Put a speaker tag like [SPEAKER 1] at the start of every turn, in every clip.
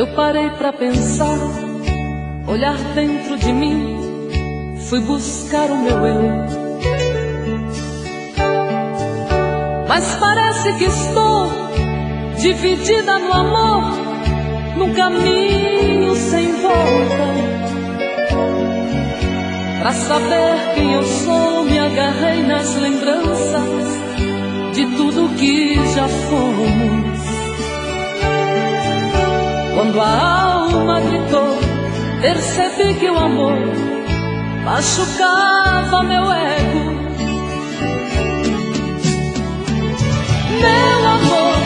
[SPEAKER 1] Eu parei pra pensar, olhar dentro de mim, fui buscar o meu eu. Mas parece que estou dividida no amor, num caminho sem volta. Pra saber quem eu sou, me agarrei nas lembranças de tudo que já fomos. Quando a alma gritou, percebi que o amor machucava meu ego. Meu amor,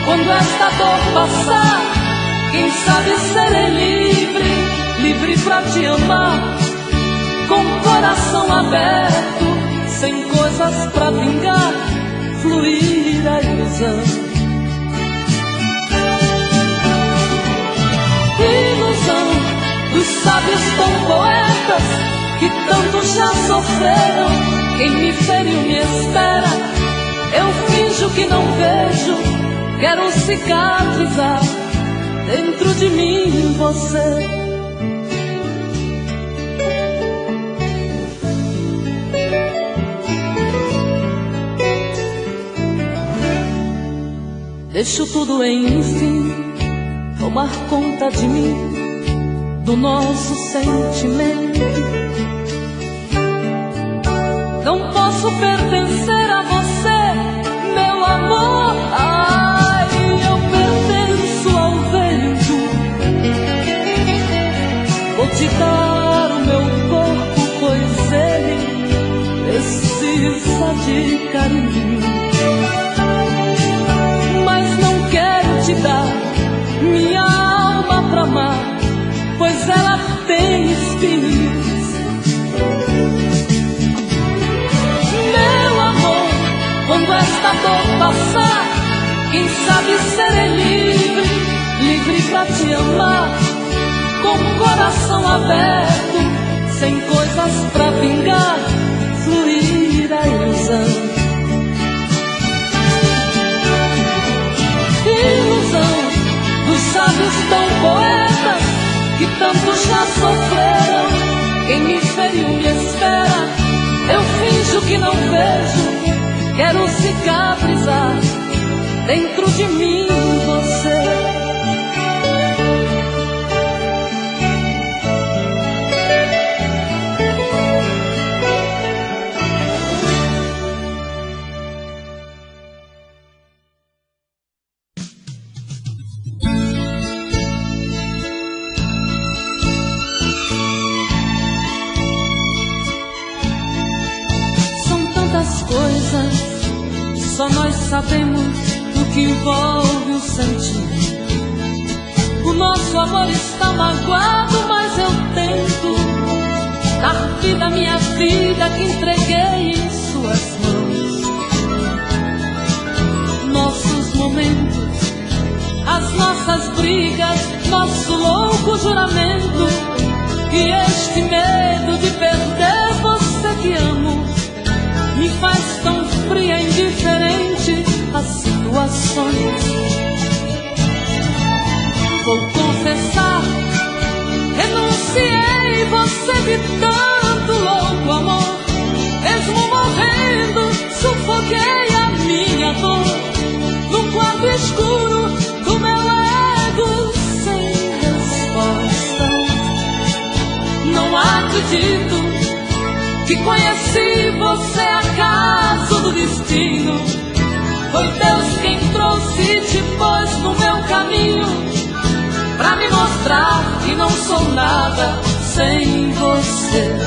[SPEAKER 1] quando esta dor passar, quem sabe serei livre, livre pra te amar, com o coração aberto, sem coisas pra vingar, fluir a ilusão. Ilusão dos sábios tão poetas que tanto já sofreram. Quem me feriu me espera, eu finjo que não vejo, quero cicatrizar dentro de mim você. Deixo tudo enfim tomar conta de mim, do nosso sentimento. Não posso pertencer a você, meu amor. Ai, eu pertenço ao vento. Vou te dar o meu corpo, pois ele precisa de carinho. Mas não quero te dar minha alma pra amar, pois ela tem espinhos. Meu amor, quando esta dor passar, quem sabe serei livre, livre pra te amar, com o coração aberto, sem coisas pra vingar, fluir a ilusão. Ilusão dos sábios tão poetas que tanto já sofreram. Quem me feriu me espera, eu finjo que não vejo, quero cicatrizar dentro de mim você. Só nós sabemos o que envolve o sentir. O nosso amor está magoado, mas eu tento dar vida à minha vida que entreguei em suas mãos. Nossos momentos, as nossas brigas, nosso louco juramento, e este medo de perder você que amo me faz tão fria e indiferente às situações. Vou confessar, renunciei, você de tanto louco amor. Mesmo morrendo, sufoquei a minha dor no quarto escuro do meu ego sem resposta. Não acredito que conheci você acaso do destino. Foi Deus quem trouxe e te pôs no meu caminho, pra me mostrar que não sou nada sem você.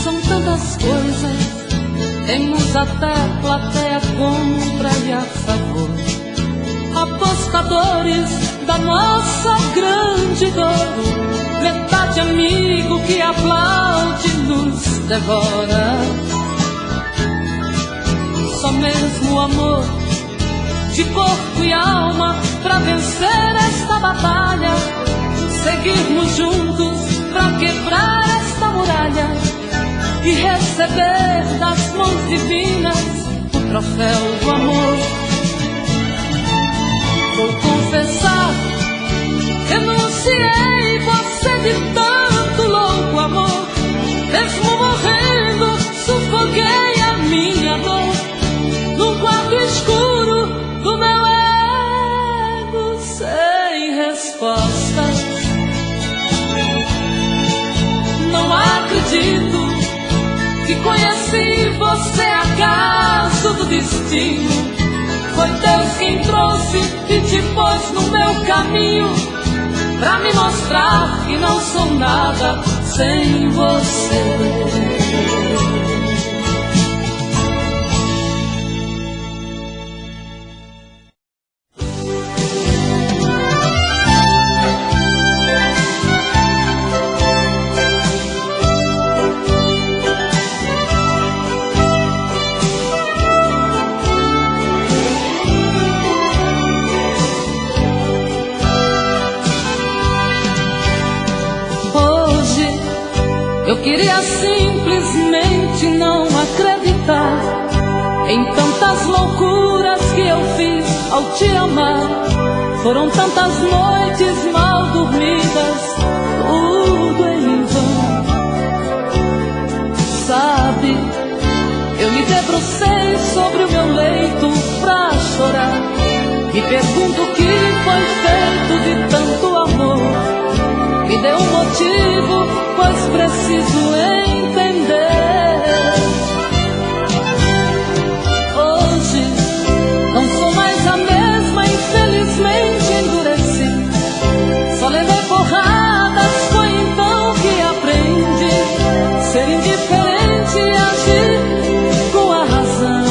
[SPEAKER 1] São tantas coisas, temos até plateia contra e a favor, apostadores da nossa grande dor, metade amigo que aplaude nos devora. Só mesmo o amor de corpo e alma pra vencer esta batalha, seguirmos juntos pra quebrar esta muralha e receber das mãos divinas o troféu do amor. Vou confessar, renunciei você de tanto louco amor. Mesmo morrendo, sufoquei a minha dor num quarto escuro do meu ego sem respostas. Não acredito que conheci você acaso do destino. Foi Deus quem trouxe e te pôs no meu caminho pra me mostrar que não sou nada sem você. Eu queria simplesmente não acreditar em tantas loucuras que eu fiz ao te amar. Foram tantas noites mal dormidas, tudo em vão. Sabe, eu me debrucei sobre o meu leito pra chorar. Me pergunto o que foi feito de tanto amor. Me dê um motivo, pois preciso entender. Hoje não sou mais a mesma, infelizmente endureci. Só levei porradas, foi então que aprendi ser indiferente e agir com a razão.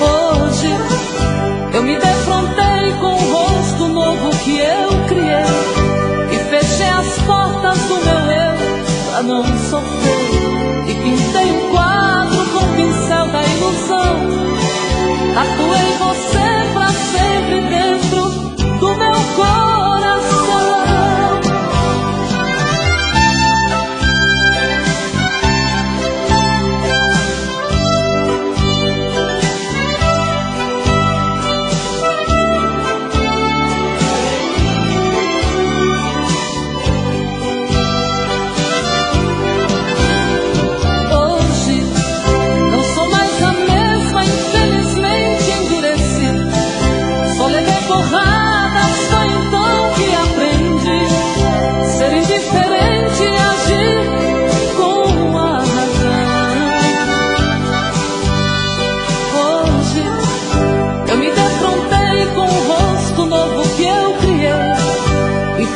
[SPEAKER 1] Hoje eu me defrontei com o rosto novo que eu criei e fechei as portas do meu eu pra não sofrer. E pintei um quadro com o pincel da ilusão. Tatuei você pra sempre dentro do meu coração.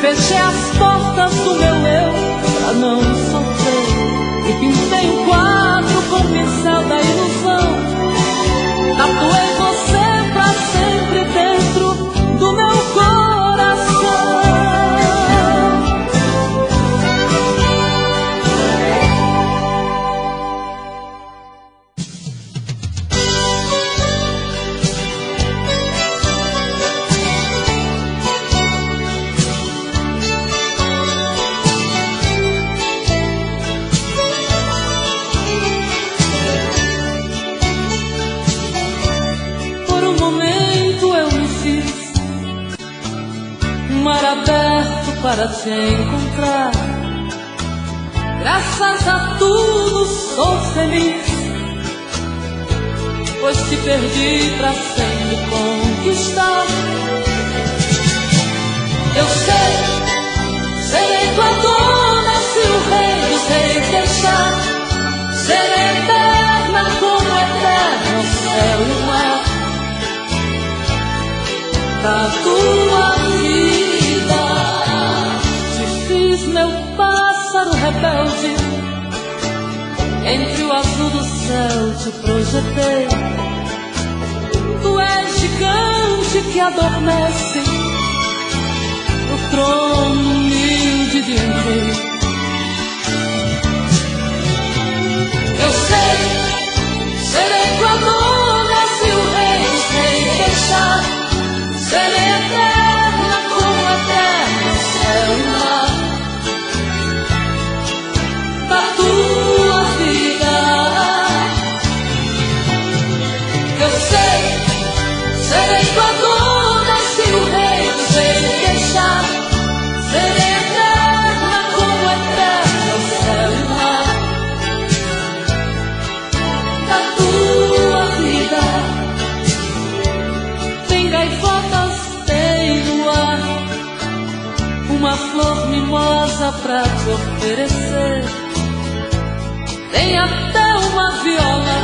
[SPEAKER 1] Fechei as portas do meu eu pra não sofrer. E pintei um quadro com o pincel da ilusão. Tatuei você pra sempre dentro do meu coração. Para te encontrar, graças a tudo sou feliz, pois te perdi pra sempre conquistar. Eu sei, serei tua dona se o rei dos reis deixar. Serei eterna como eterno o céu e o mar da tua vida. Meu pássaro rebelde, entre o azul do céu te projetei. Tu és gigante que adormece no trono humilde de um rei. Eu sei, serei tua dona se o rei sem deixar. Serei eterna como eterno céu e mar nada pra te oferecer. Tem até uma viola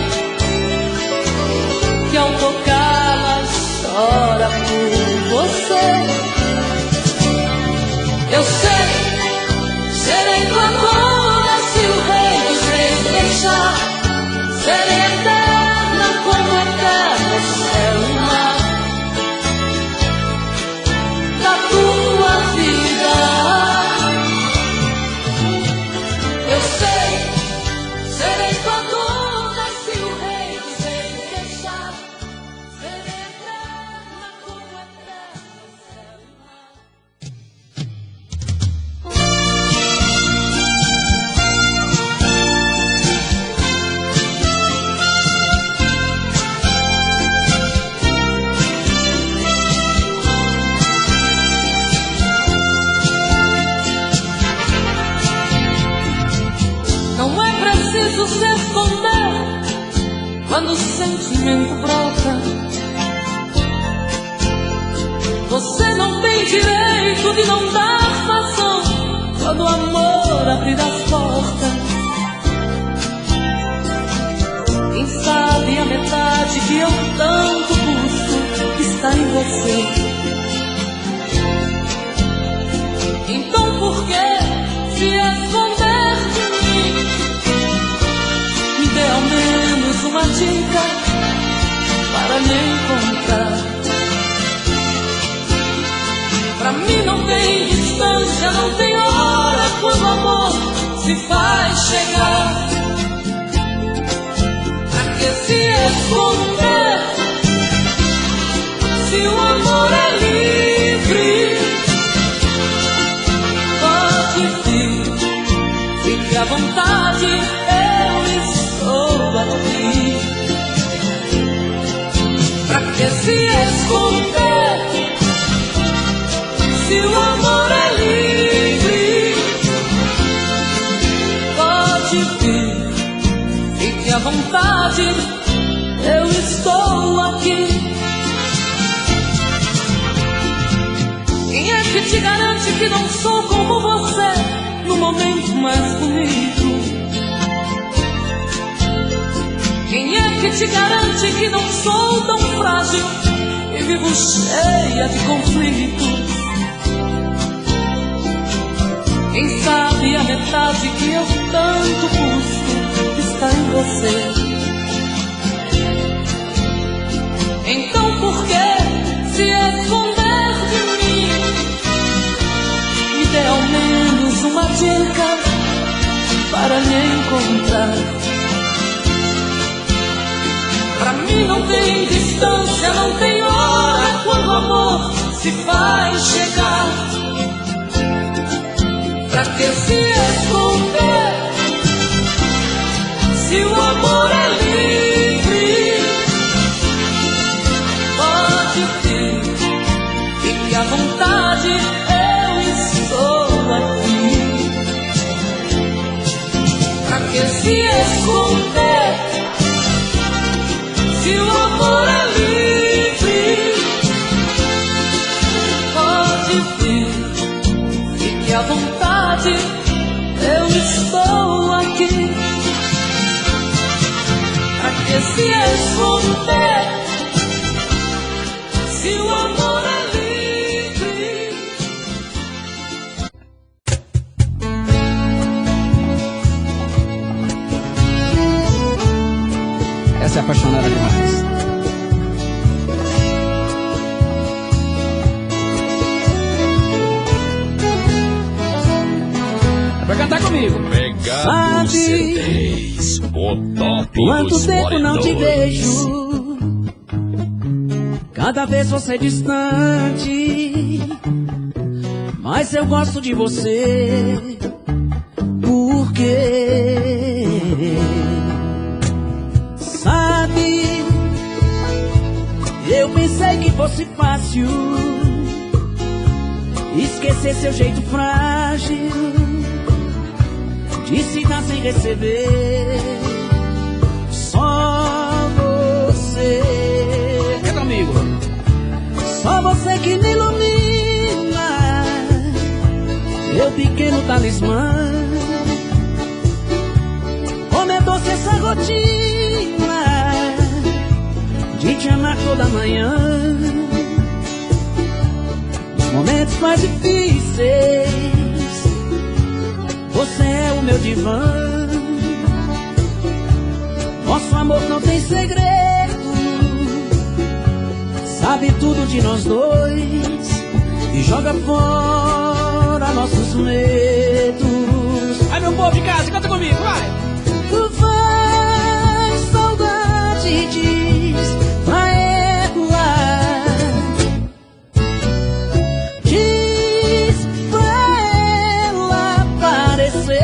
[SPEAKER 1] que ao tocá-la chora por você. Eu sei, serei tua dona se o rei dos reis deixar. Serei eterna como eterno céu e mar da tua vida. Eu sei, serei tua dona se o rei dos reis deixar. Serei eterna como eterno céu e mar. Não é preciso se esconder quando o sentimento brota. Você não tem direito de não dar razão quando o amor abrir as portas. Quem sabe a metade que eu tanto busco está em você. Então por que se esconder de mim? Me dê ao menos uma dica para me encontrar. Pra mim não tem distância, não tem hora quando o amor se faz chegar. Pra que se esconder se o amor é livre? Pode vir, fique à vontade, eu estou aqui. Pra que se esconder se o amor é livre? Pode vir, fique à vontade, eu estou aqui. Quem é que te garante que não sou como você no momento mais bonito? Quem é que te garante que não sou tão frágil e vivo cheia de conflitos? Quem sabe a metade que eu tanto busco está em você. Então por que se esconder de mim? Me dê ao menos uma dica para me encontrar. Pra mim não tem distância, não tem hora quando o amor se faz chegar. Pra que se esconder se o amor é livre? Pode vir, fique à vontade, eu estou aqui. Pra que se esconder se o amor é livre? Pode vir, fique à vontade, eu estou aqui. Pra que se esconder se o amor é livre?
[SPEAKER 2] Essa é apaixonada demais. É pra cantar comigo.
[SPEAKER 3] Pegado C10, o top
[SPEAKER 4] Quanto
[SPEAKER 3] dos
[SPEAKER 4] tempo não te
[SPEAKER 3] moradores.
[SPEAKER 4] vejo, cada vez você distante, mas eu gosto de você. Por quê? Sabe, eu pensei que fosse fácil esquecer seu jeito frágil de se dar sem receber. Só você,
[SPEAKER 2] Canta comigo.
[SPEAKER 4] só você que me ilumina. Eu pequeno talismã. Como é doce essa rotina de te amar toda manhã. Nos momentos mais difíceis, você é o meu divã. Nosso amor não tem segredo, sabe tudo de nós dois e joga fora nossos medos.
[SPEAKER 2] Ai, meu povo de casa, canta comigo, vai!
[SPEAKER 4] Vai, saudade, diz pra ela. Diz pra ela aparecer.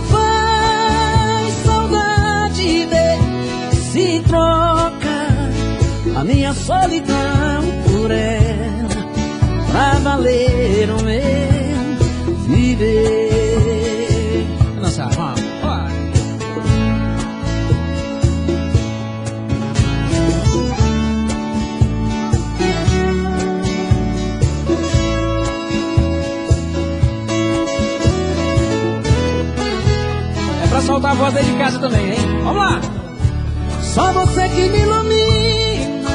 [SPEAKER 4] Vai, saudade, vê se troca a minha solidão por ela, pra valer o meu viver.
[SPEAKER 2] Dançar, vamos, vai! É pra soltar a voz dentro de casa também, hein? Vamos lá!
[SPEAKER 4] Só você que me ilumina,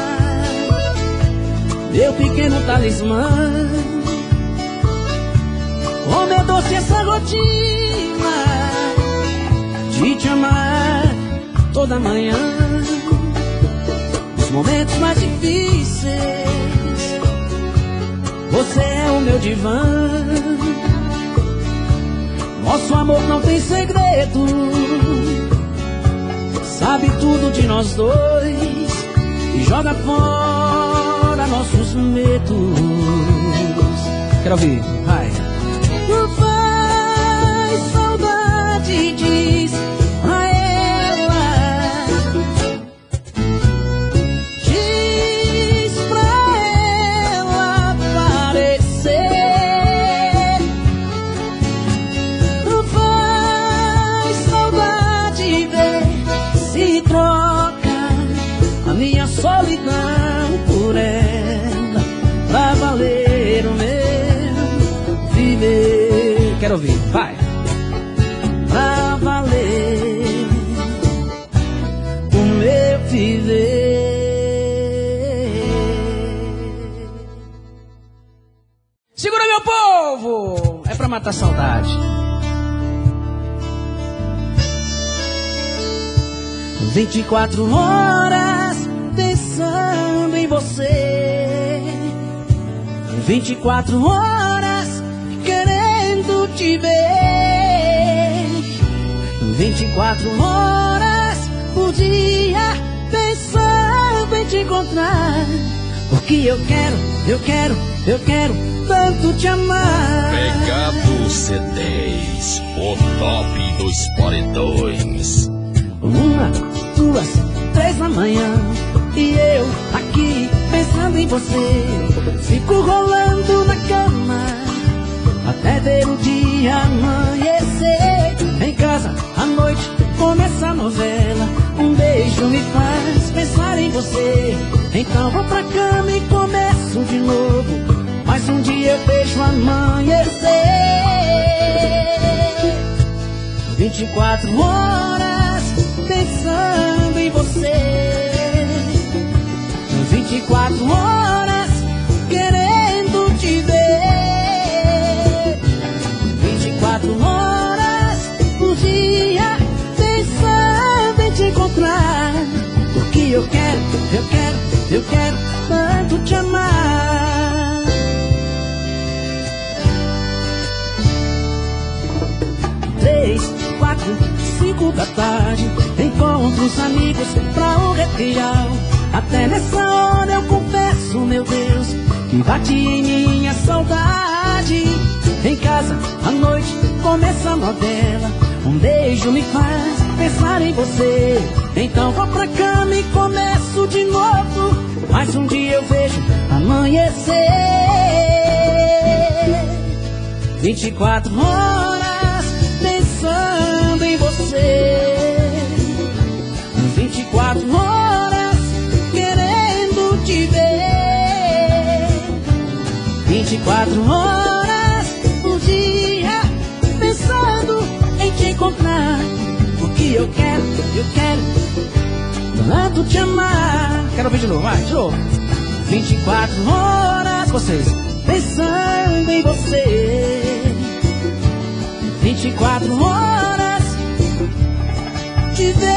[SPEAKER 4] meu pequeno talismã. Como é doce essa rotina de te amar toda manhã. Nos momentos mais difíceis, você é o meu divã. Nosso amor não tem segredo, sabe tudo de nós dois e joga fora nossos medos.
[SPEAKER 2] Quero ouvir, vai!
[SPEAKER 4] Vai, saudade, diz pra ela. Diz pra ela aparecer. Vai, saudade, vê se troca a minha solidão por ela, pra valer o meu viver.
[SPEAKER 2] Quero ouvir, vai!
[SPEAKER 4] Pra valer o meu viver.
[SPEAKER 2] Segura, meu povo! É pra matar a saudade.
[SPEAKER 4] 24 horas pensando em você. 24 horas querendo te ver. 24 horas por dia pensando em te encontrar. Porque eu quero tanto te amar.
[SPEAKER 3] Pegado C10, o top dos paredões.
[SPEAKER 4] 1, 2, 3 da manhã e eu aqui pensando em você. Fico rolando na cama até ver o dia amanhecer. Em casa à noite começa a novela, um beijo me faz pensar em você. Então vou pra cama e começo de novo, mas um dia eu vejo amanhecer. 24 horas pensando em você. 24 horas querendo te ver. 24 horas por dia pensando em te encontrar. Porque eu quero tanto te amar. 3, 4, 5 da tarde encontro os amigos pra um recreio. Até nessa hora eu confesso, meu Deus, que bate em minha saudade. Em casa à noite começa a novela, um beijo me faz pensar em você. Então vou pra cama e começo de novo, mas um dia eu vejo amanhecer. 24 horas pensando em você. 24 horas querendo te ver. 24 horas por dia, pensando em te encontrar. Porque eu quero tanto te amar.
[SPEAKER 2] Quero ouvir de novo, vai, de novo.
[SPEAKER 4] 24 horas,
[SPEAKER 2] Vocês.
[SPEAKER 4] pensando em você. 24 horas te ver.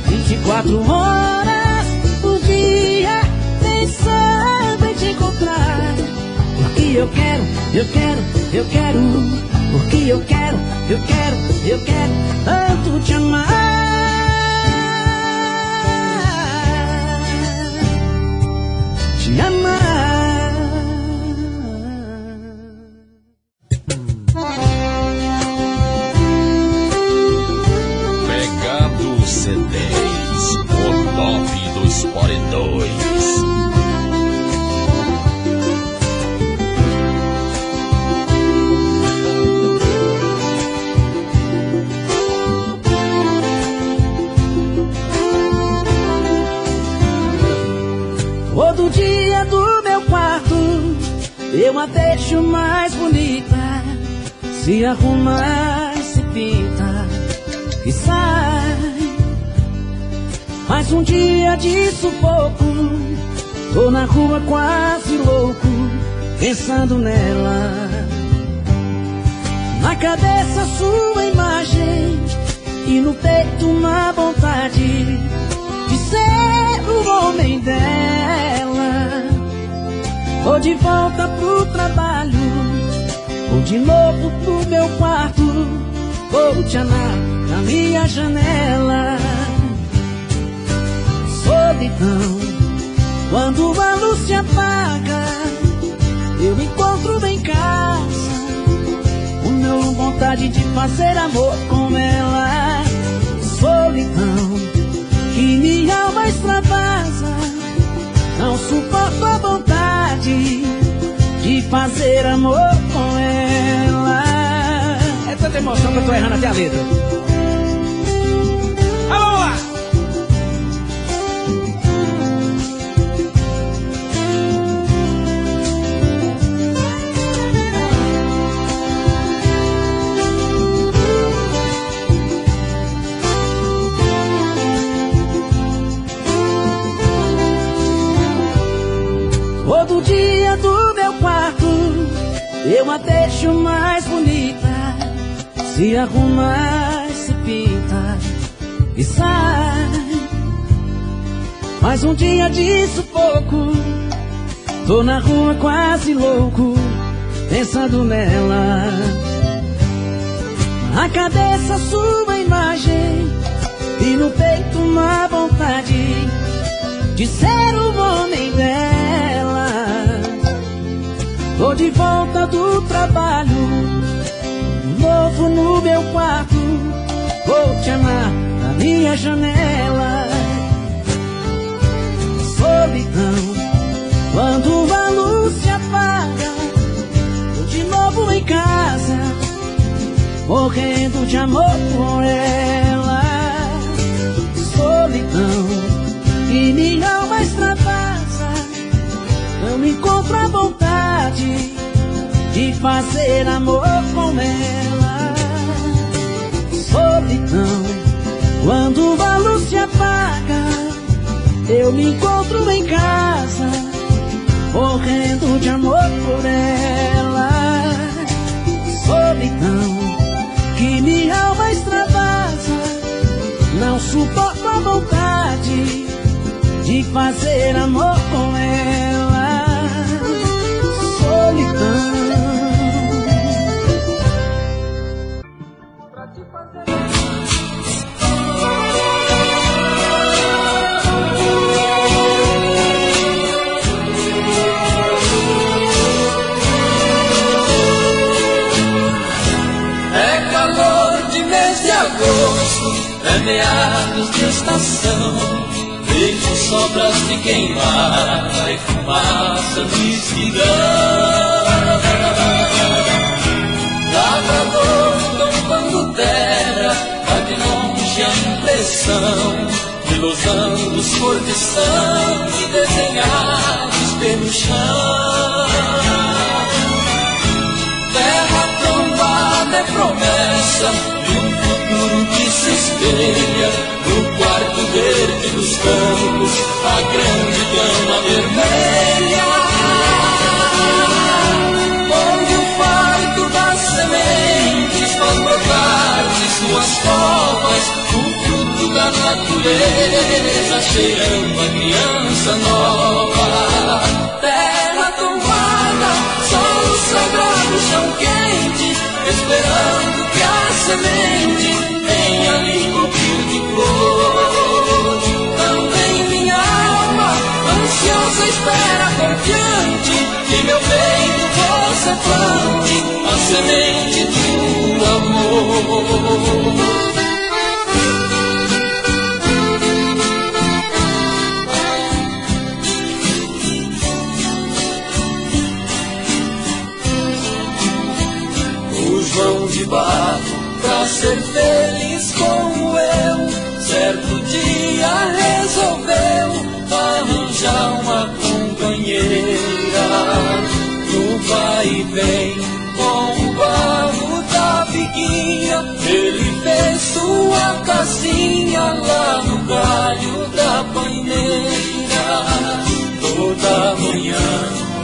[SPEAKER 4] 24 horas por dia, pensando em te encontrar. Porque eu quero, porque eu quero tanto te amar. Te amar.
[SPEAKER 3] Pegado C10, o top dos paredões.
[SPEAKER 4] Todo dia do meu quarto eu a deixo mais bonita. Se arruma e se pinta e sai. Mais um dia de sufoco, tô na rua quase louco, pensando nela. Na cabeça sua imagem e no peito uma vontade de ser o homem dela. Vou de volta pro trabalho, vou de novo pro meu quarto, vou te amar na minha janela. Solidão, quando a luz se apaga, eu me encontro em casa, com meu vontade de fazer amor com ela. Solidão, que minha alma extravasa, não suporto a vontade de fazer amor com ela.
[SPEAKER 2] É tanta emoção que eu tô errando até a letra. Ah, vamos lá!
[SPEAKER 4] Todo dia do meu quarto eu a deixo mais bonita. Se arruma e se pinta e sai. Mais um dia de sufoco, tô na rua quase louco, pensando nela. Na cabeça sua imagem e no peito uma vontade de ser o homem dela. Tô de volta do trabalho, novo no meu quarto, vou te amar na minha janela. Solidão, quando a luz se apaga, tô de novo em casa, morrendo de amor por ela. Solidão, e minha alma extravasa, não encontro a vontade de fazer amor com ela. Solidão, quando a luz se apaga, eu me encontro em casa, morrendo de amor por ela. Solidão, que minha alma extravasa, não suporto a vontade de fazer amor com ela. Solidão.
[SPEAKER 1] É calor de mês de agosto, é meados de estação. Vejo sobras de queimada e fumaça de esquidão. Lavrador tombando terra, dá de longe a impressão de losangos cor de sangue desenhados pelo chão.
[SPEAKER 5] promessa de um futuro que se espelha no quarto verde dos campos, a grande cama vermelha, onde o parto das sementes faz brotar de suas covas o fruto da natureza, cheirando a criança nova. Terra tomada, sol sagrado, chão quente, esperando que a semente venha lhe cobrir de flor. Também minha alma, ansiosa espera, confiante, que meu peito você plante a semente do amor. João de barro, pra ser feliz como eu, certo dia resolveu arranjar uma companheira. No vai e vem com o barro da biguinha, ele fez sua casinha lá no galho da banheira. Toda manhã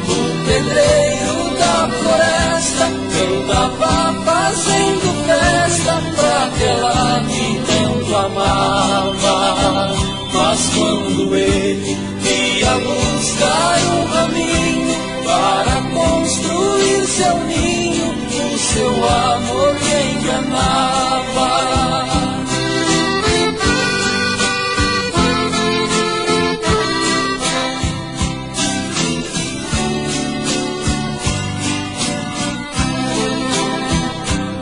[SPEAKER 5] o pedreiro da floresta cantava fazendo festa pra aquela que tanto amava. Mas quando ele ia buscar um raminho para construir seu ninho, o seu amor lhe enganava.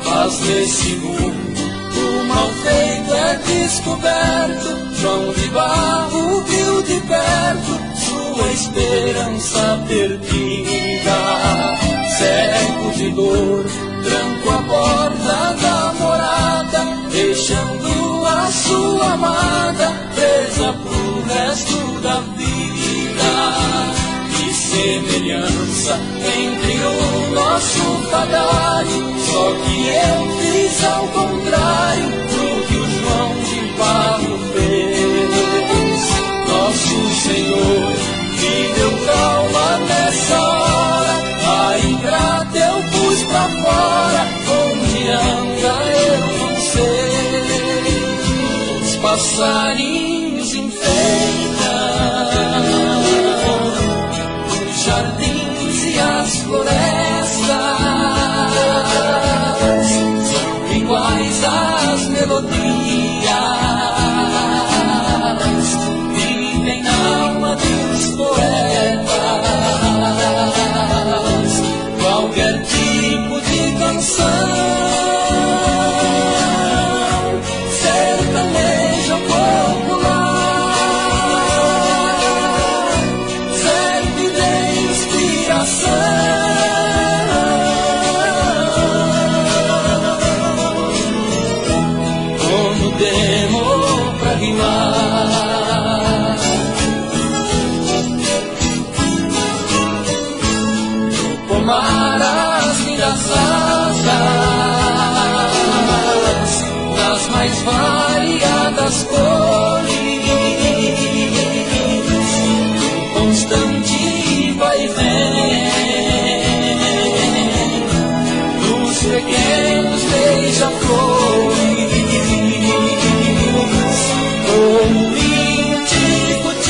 [SPEAKER 5] Mas nesse mundo o mal feito é descoberto. João de barro viu de perto sua esperança perdida. Cego de dor, tranco a porta da morada, deixando a sua amada presa pro resto da vida. Que semelhança entre o nosso cadário, só que eu fiz ao contrário do que o João de barro fez. Nosso Senhor me deu calma nessa hora, a ingrata eu pus pra fora, onde anda eu não sei. Os passarinhos enfeitam os jardins e as florestas, são iguais às melodias, vivem na alma dos poetas. Qualquer tipo de canção, sertanejo popular, serve de inspiração. Demo pra rimar, pomar as minhas asas nas mais variadas cores, um constante vai e vem dos pequenos beija-flores. Um vinho tico-tico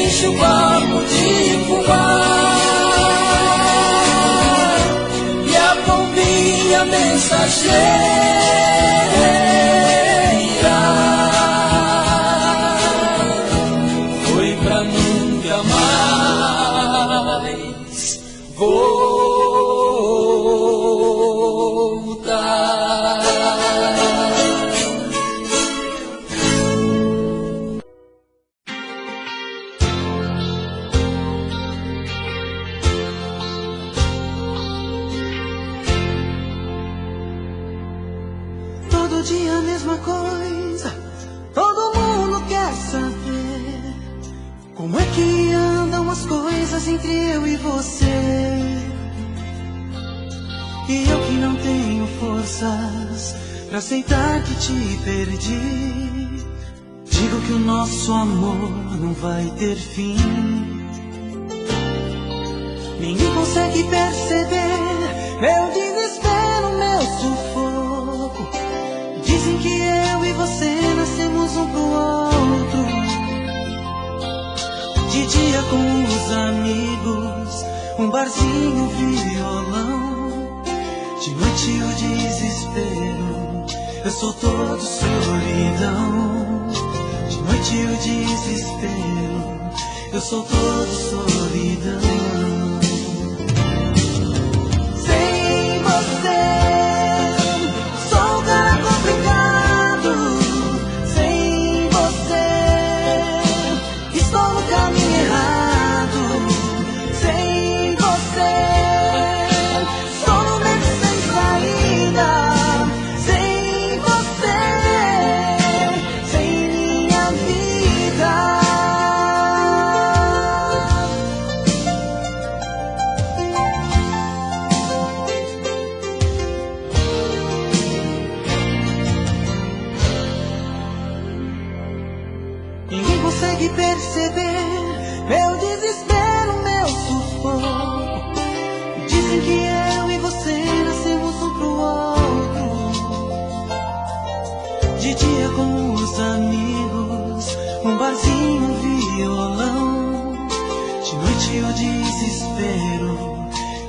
[SPEAKER 5] enche o papo de fumar, e a pombinha mensageira foi pra nunca mais voltar.
[SPEAKER 4] Todo dia a mesma coisa, todo mundo quer saber como é que andam as coisas entre eu e você.
[SPEAKER 6] E eu que não tenho forças pra aceitar que te perdi, digo que o nosso amor não vai ter fim. Ninguém consegue perceber meu desespero, meu sufoco. Dizem que eu e você nascemos um pro outro. De dia com os amigos, um barzinho, violão. De noite o desespero, eu sou todo solidão. De noite o desespero, eu sou todo solidão. Sem você, sou um cara complicado. Sem você, estou no caminho errado. Sem você, sou no meio sem saída. Sem você, sem minha vida. Ninguém consegue perceber meu desespero, meu sufoco. Dizem que eu e você nascemos um pro outro. De dia com os amigos, um barzinho, um violão. De noite o desespero,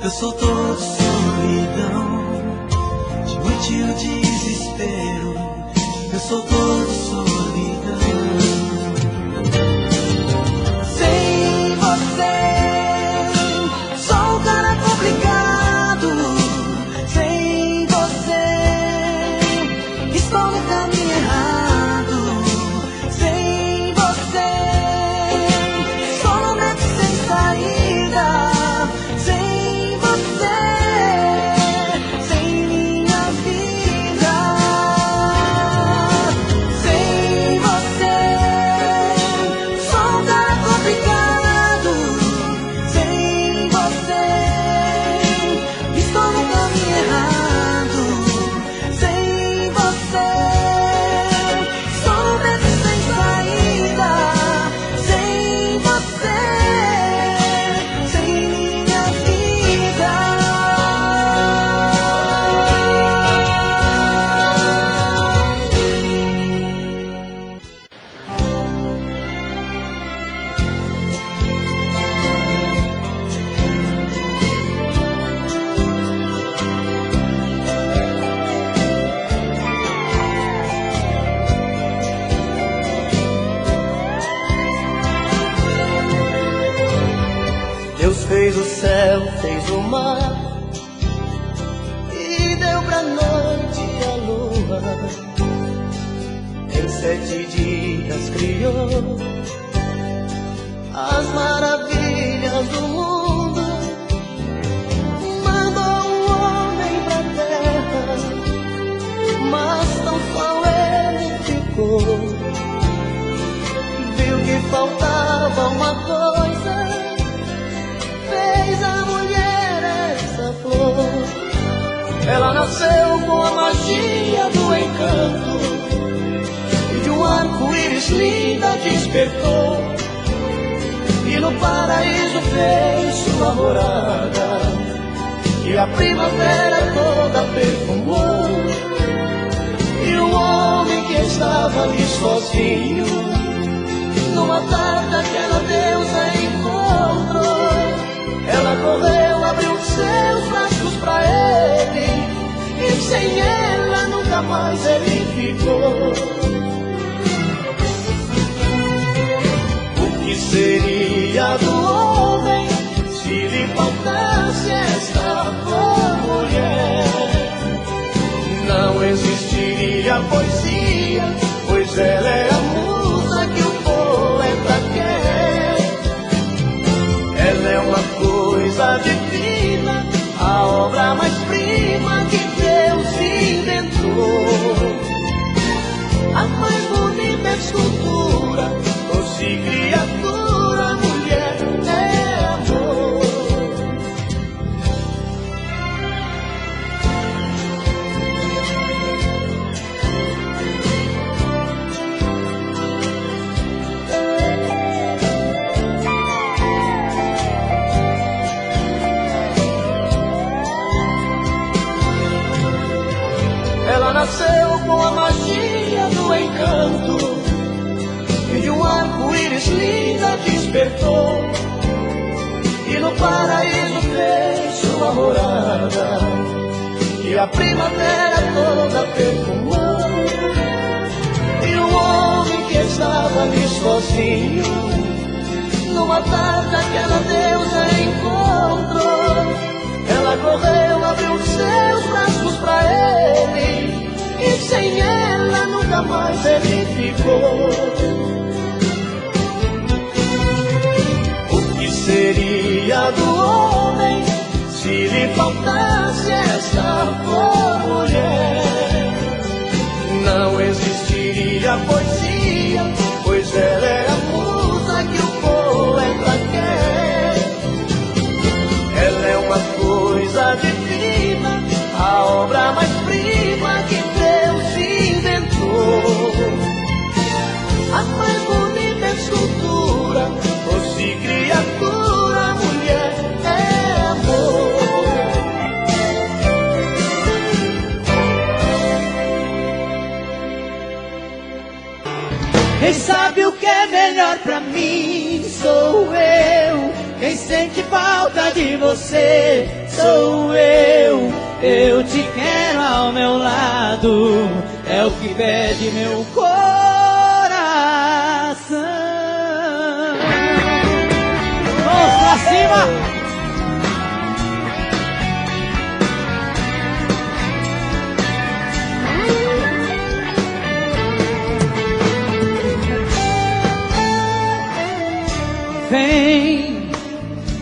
[SPEAKER 6] eu sou todo solidão. De noite o desespero, eu sou todo solidão. Sem você, sou um cara complicado. Sem você, estou no caminho errado. Sem você, sou no meio sem saída. Sem você, sem minha vida. Sem você, sou um cara complicado. Sem você, estou no caminho errado. Sem você, sou um beco sem saída. Sem você, sem minha vida.
[SPEAKER 7] Deus fez o céu, fez o mar e deu pra noite a lua. Em 7 dias criou as maravilhas do mundo. Mandou um homem pra terra, mas tão só ele ficou. Viu que faltava uma coisa, fez a mulher essa flor. Ela nasceu com a magia do encanto e de um arco-íris linda despertou. E no paraíso fez sua morada, e a primavera toda perfumou. E o homem que estava ali sozinho, numa tarde aquela deusa encontrou. Ela correu, abriu seus braços pra ele, e sem ela nunca mais ele ficou. O que seria do homem se lhe faltasse esta mulher? Não existiria poesia, pois ela é a musa que o poeta quer. Ela é uma coisa divina, a obra mais prima que Deus inventou. A mais bonita escultura, doce criatura, mulher é amor. libertou e no paraíso fez sua morada, e a primavera toda perfumou, e o homem que estava ali sozinho, numa tarde aquela deusa encontrou. Ela correu, abriu seus braços pra ele, e sem ela nunca mais ele ficou. O que seria do homem se lhe faltasse esta flor, mulher? Não existiria poesia, pois ela é a musa que o poeta quer. Ela é uma coisa divina, a obra mais prima que Deus inventou. A mais bonita escultura, fosse criatura, mulher é amor.
[SPEAKER 4] Quem sabe o que é melhor pra mim sou eu. Quem sente falta de você sou eu. Eu te quero ao meu lado, é o que pede meu coração. Vamos pra cima! Vem,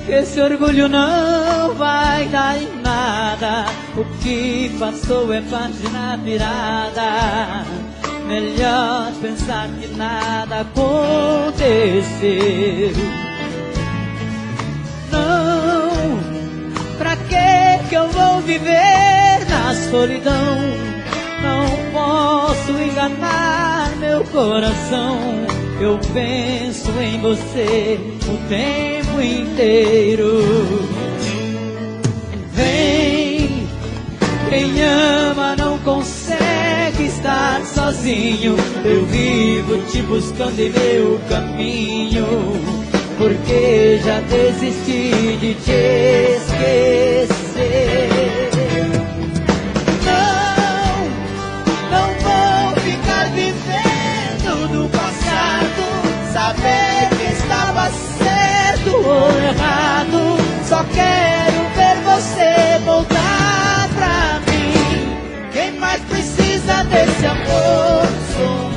[SPEAKER 4] que esse orgulho não vai dar em nada. O que passou é página virada. Melhor pensar que nada aconteceu. Não, pra que eu vou viver na solidão? Não posso enganar meu coração. Eu penso em você o tempo inteiro. Vem, quem ama não consegue estar sozinho. Eu vivo te buscando em meu caminho, porque já desisti de te esquecer. Não vou ficar vivendo do passado, saber que estava certo ou errado. Só quero ver você voltar pra mim. Quem mais precisa desse amor sou,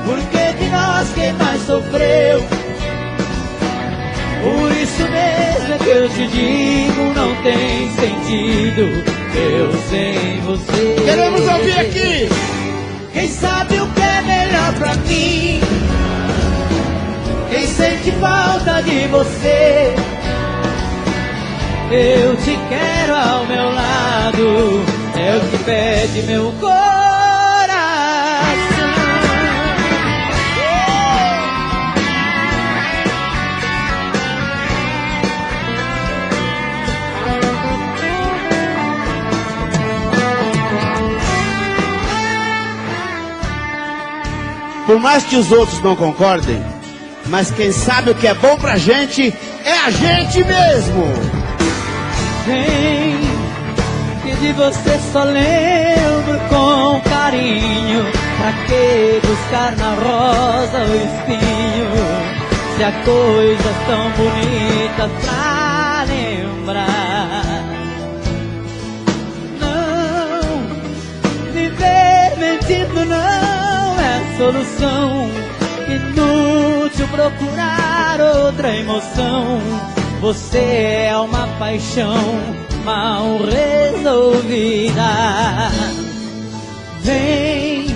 [SPEAKER 4] porque de nós quem mais sofreu. Por isso mesmo é que eu te digo, não tem sentido eu sem você.
[SPEAKER 8] Queremos ouvir aqui.
[SPEAKER 4] Quem sabe o que é melhor pra mim? Quem sente falta de você? Eu te quero ao meu lado, é o que pede meu coração.
[SPEAKER 8] Por mais que os outros não concordem, mas quem sabe o que é bom pra gente é a gente mesmo.
[SPEAKER 4] Vem, que de você só lembro com carinho. Pra que buscar na rosa o espinho, se há coisas tão bonitas pra lembrar? Não, viver mentindo não é solução. Inútil procurar outra emoção. Você é uma paixão mal resolvida. Vem,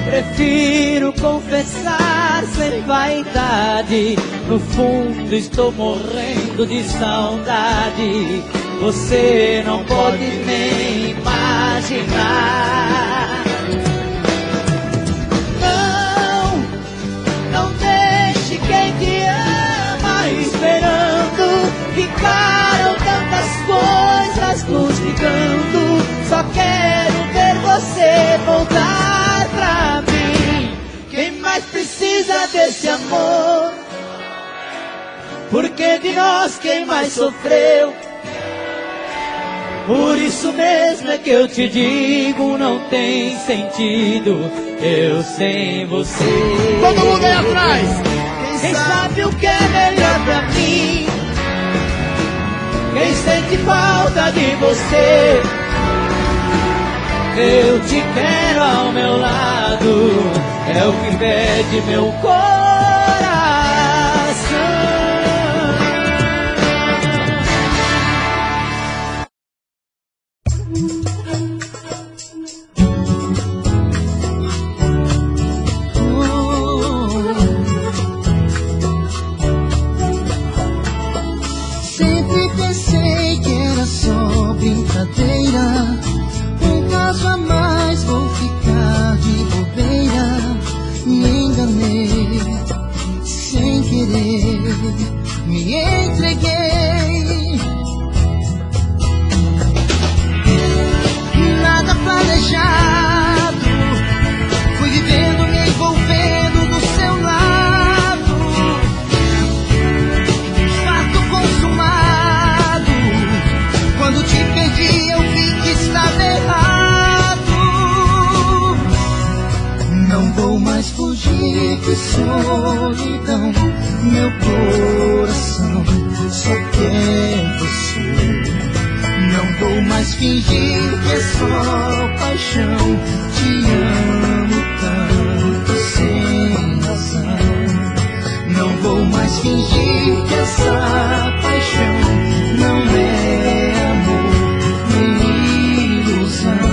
[SPEAKER 4] prefiro confessar sem vaidade. No fundo estou morrendo de saudade. Você não pode nem imaginar. Não deixe quem te ama esperando. Ficaram tantas coisas nos ligando. Só quero ver você voltar pra mim. Quem mais precisa desse amor
[SPEAKER 7] porque de nós quem mais sofreu. Por isso mesmo é que eu te digo, não tem sentido eu sem você.
[SPEAKER 8] Todo mundo aí atrás.
[SPEAKER 7] Quem sabe o que é melhor pra mim, quem sente falta de você. Eu te quero ao meu lado, é o que pede meu coração.
[SPEAKER 9] Sempre pensei que era só brincadeira, um caso a mais, vou ficar de bobeira. Me enganei, sem querer, me entreguei. Nada planejado, fui vivendo, me envolvendo do seu lado. Fato consumado, quando te perdi eu vi que estava errado. Não vou mais fugir de solidão, meu coração só quer você. Não vou mais fingir que é só paixão, te amo tanto sem razão. Não vou mais fingir que essa paixão não é amor nem ilusão.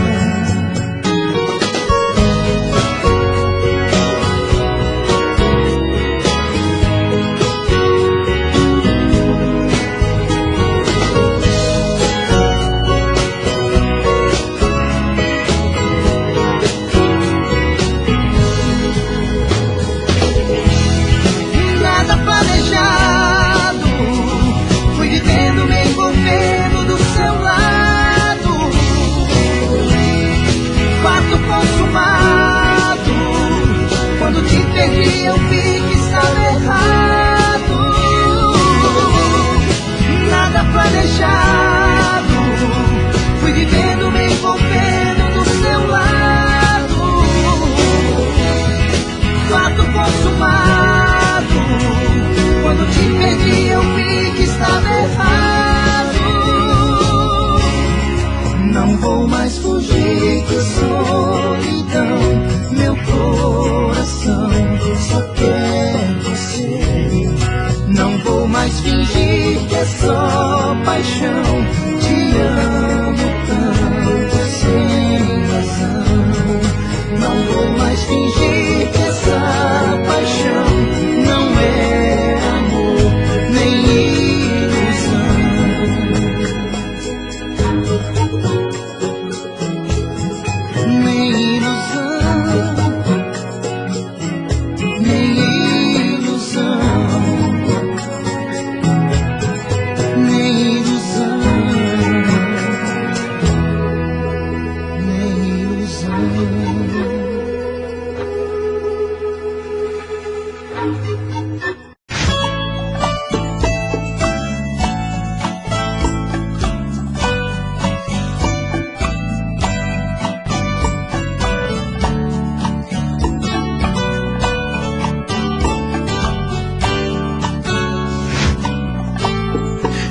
[SPEAKER 9] Nada planejado, fui vivendo, me envolvendo do seu lado. Fato consumado, quando te perdi eu vi que estava errado. Nada planejado, fui vivendo, me envolvendo do seu lado. Fato consumado, quando te perdi eu vi que estava errado. Não vou mais fugir de solidão, meu coração só quer você. Não vou mais fingir que é só paixão, te amo tanto sem razão. Não vou mais fingir que essa paixão não é amor nem ilusão. Nem ilusão, nem ilusão, nem ilusão, nem ilusão.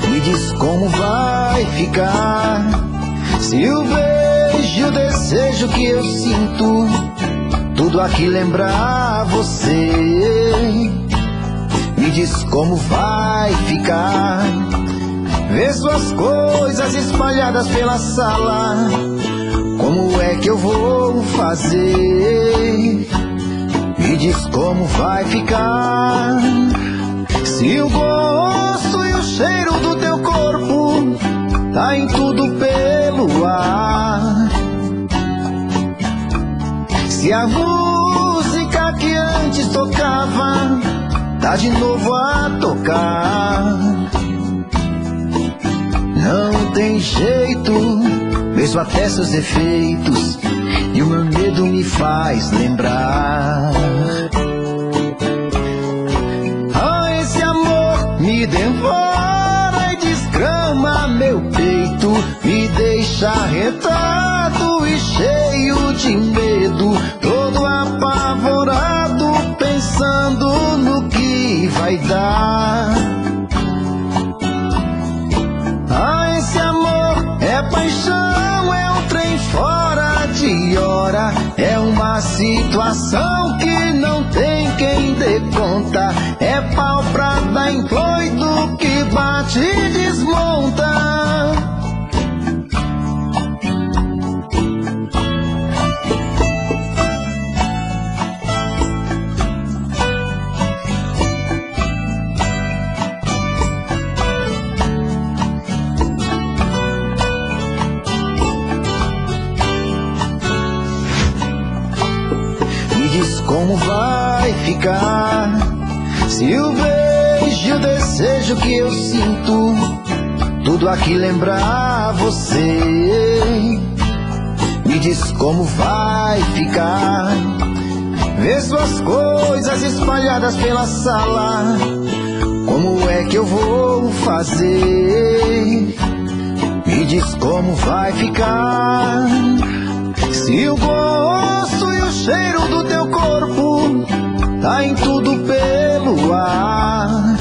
[SPEAKER 10] Me diz como vai ficar se o beijo, o desejo que eu sinto, tudo aqui lembrar você. Me diz como vai ficar ver suas coisas espalhadas pela sala. Como é que eu vou fazer? Me diz como vai ficar se o gosto e o cheiro do teu corpo tá em tudo pelo ar. Se a música que antes tocava tá de novo a tocar. Não tem jeito, mesmo até seus defeitos, e o meu medo me faz lembrar. Ah, esse amor me me devora e desgrama meu peito, me deixa arretado e cheio de medo, todo apavorado, pensando no que vai dar. Ah, esse amor é paixão, é um trem fora de hora, é uma situação que não tem quem dê conta, é pau pra dar em doido que bate e desmonta. Como vai ficar se o beijo e o desejo que eu sinto tudo aqui lembrar você? Me diz como vai ficar ver suas coisas espalhadas pela sala. Como é que eu vou fazer? Me diz como vai ficar se o gosto e o cheiro do teu corpo tá em tudo pelo ar.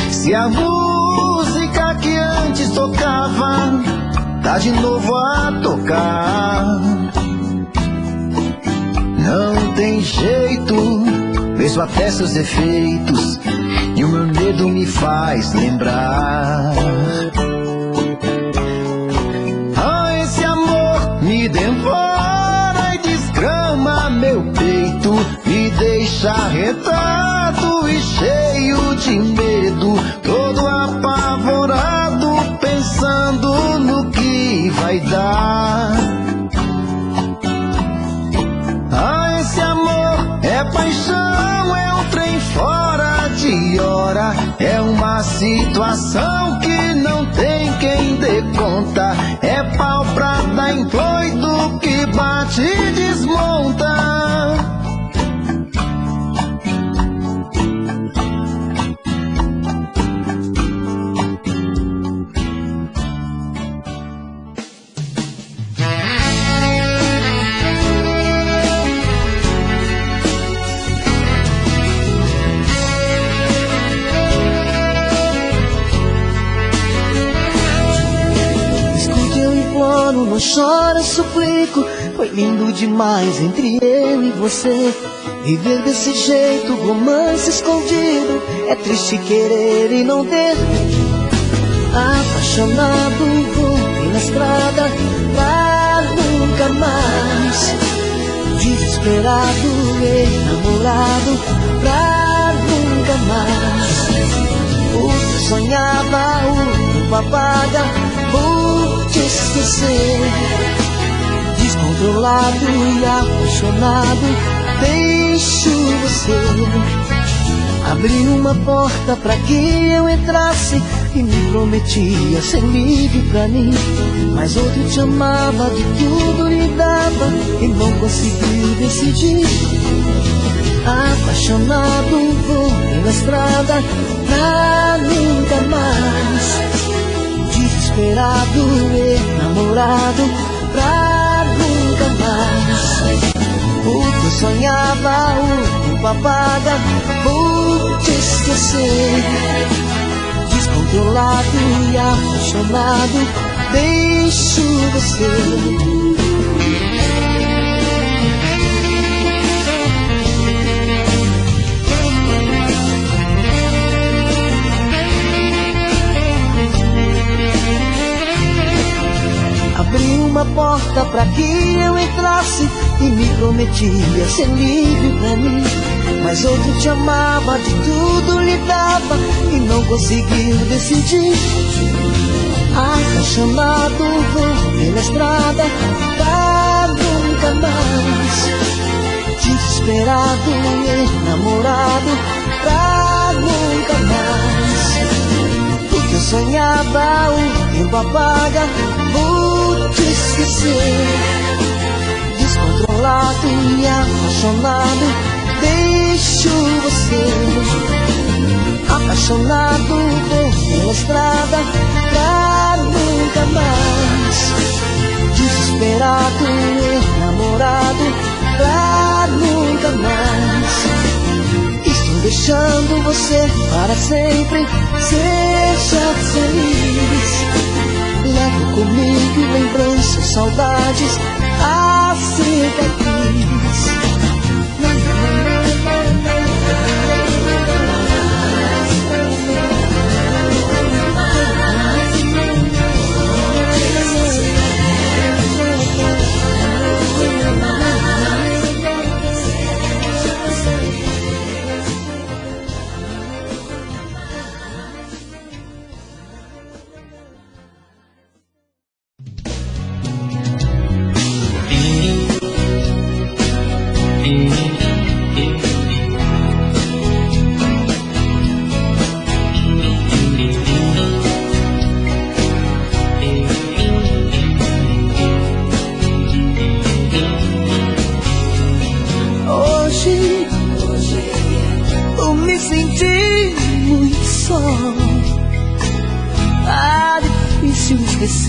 [SPEAKER 10] Se a música que antes tocava tá de novo a tocar, não tem jeito, vejo até seus defeitos e o meu medo me faz lembrar. Me devora e desgrama meu peito, me deixa arretado e cheio de medo, todo apavorado, pensando no que vai dar. Ah, esse amor é paixão, é um trem fora de hora, é uma situação que não tem quem dê conta, é pau pra dar em doido que bate e desmonta.
[SPEAKER 7] Não chora, suplico, foi lindo demais entre eu e você. Viver desse jeito, romance escondido, é triste querer e não ter. Apaixonado, vou na estrada pra nunca mais. Desesperado, enamorado pra nunca mais. O que sonhava, o tempo apaga, vou te esquecer. Descontrolado e apaixonado, deixo você abrir uma porta pra que eu entrasse e me prometia ser livre pra mim. Mas outro te amava, de tudo lhe dava e não conseguiu decidir. Apaixonado, vou pela estrada pra nunca mais. Desesperado, enamorado pra nunca mais. O que eu sonhava, o tempo apaga, vou te esquecer. Descontrolado e apaixonado, deixo você. Abri uma porta pra que eu entrasse e me prometia ser livre pra mim. Mas outro te amava, de tudo lhe dava e não conseguiu decidir. Apaixonado, vou pela estrada pra nunca mais. Desesperado, enamorado pra nunca mais. O que eu sonhava, o tempo apaga, vou te esquecer. Descontrolado e apaixonado, deixo você apaixonado vou pela estrada pra nunca mais, desesperado, enamorado pra nunca mais. Estou deixando você para sempre, seja feliz. Levo comigo lembranças, saudades, a cicatriz.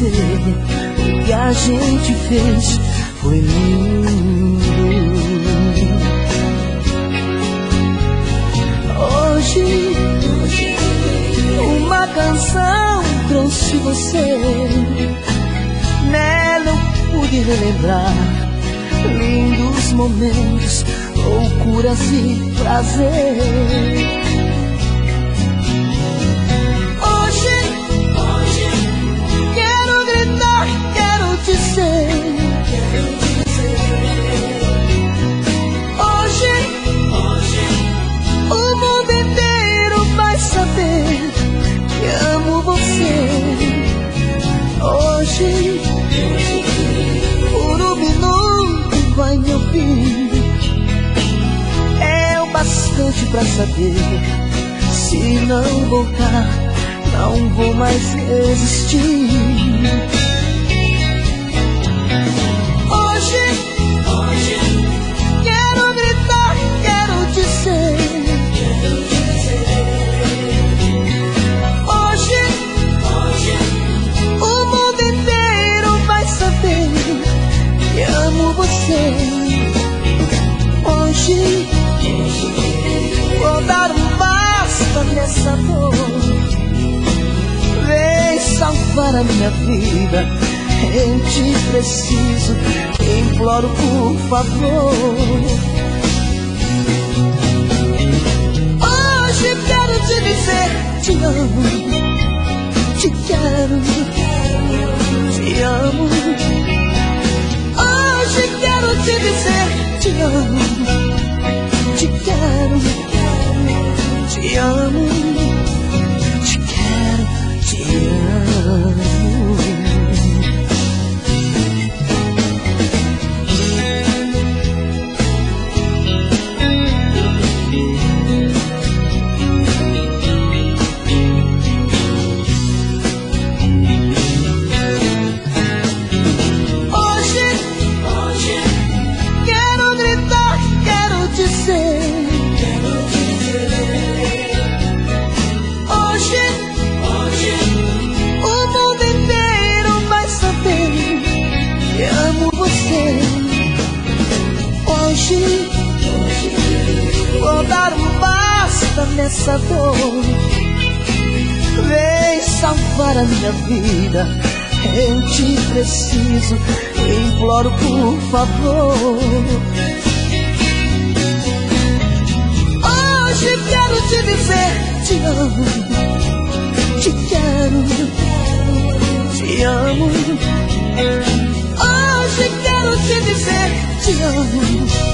[SPEAKER 7] O que a gente fez foi lindo. Hoje uma canção trouxe você. Nela eu pude relembrar lindos momentos, loucuras e prazer. Hoje o mundo inteiro vai saber que amo você. Hoje por um minuto vai me ouvir. É o bastante pra saber. Se não voltar, não vou mais resistir. Hoje quero gritar, quero dizer. Hoje o mundo inteiro vai saber que amo você. Hoje vou dar um basta nessa dor. Vem salvar a minha vida, eu te preciso, imploro por favor. Hoje quero te dizer, te amo, te quero, te amo. Hoje quero te dizer, te amo, te quero, te amo, te quero, te amo. Vou dar um basta nessa dor. Vem salvar a minha vida, eu te preciso, imploro por favor. Hoje quero te dizer, te amo, te quero, te amo. Hoje quero te dizer, te amo,